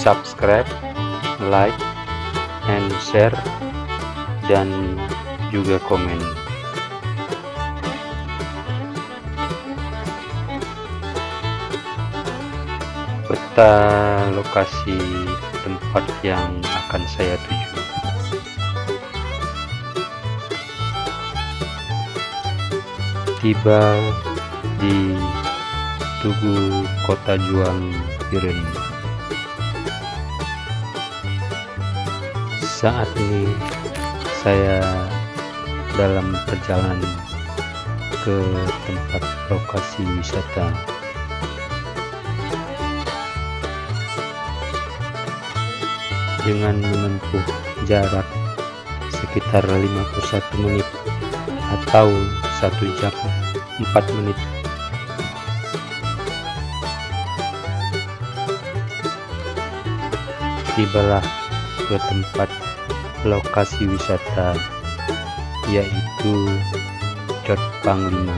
Subscribe, like, and share, dan juga komen. Peta lokasi tempat yang akan saya tuju. Tiba di Tugu Kota Juang Biren. Saat ini saya dalam perjalanan ke tempat lokasi wisata. Dengan menempuh jarak sekitar 51 menit atau 1 jam 4 menit. Tibalah ke tempat lokasi wisata, yaitu Cot Panglima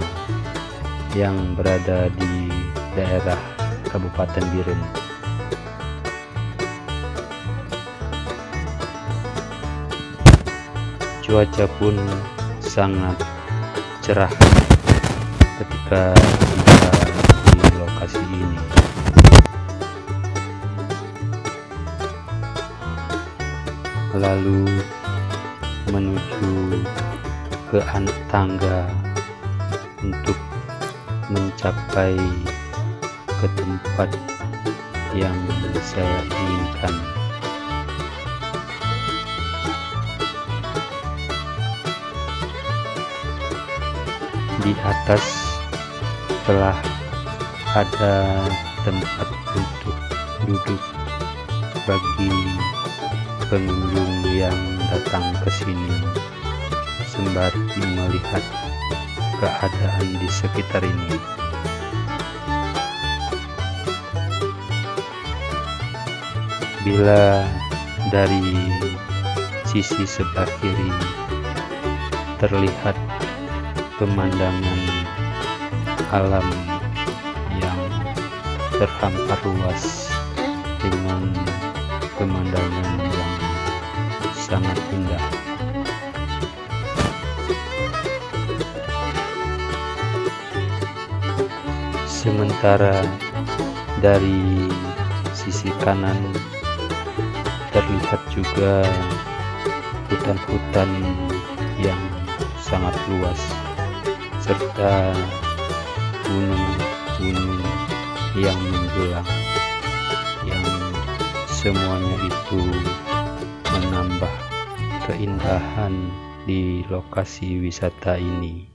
yang berada di daerah Kabupaten Biren. Cuaca pun sangat cerah ketika tiba di lokasi ini. Lalu menuju ke anak tangga untuk mencapai ke tempat yang saya inginkan. Di atas telah ada tempat untuk duduk bagi pengunjung yang datang ke sini sembari melihat keadaan di sekitar ini. Bila dari sisi sebelah kiri terlihat pemandangan alam yang terhampar luas dengan pemandangan yang sangat indah. Sementara dari sisi kanan terlihat juga hutan-hutan yang sangat luas serta gunung-gunung yang menjulang, yang semuanya itu menambah keindahan di lokasi wisata ini.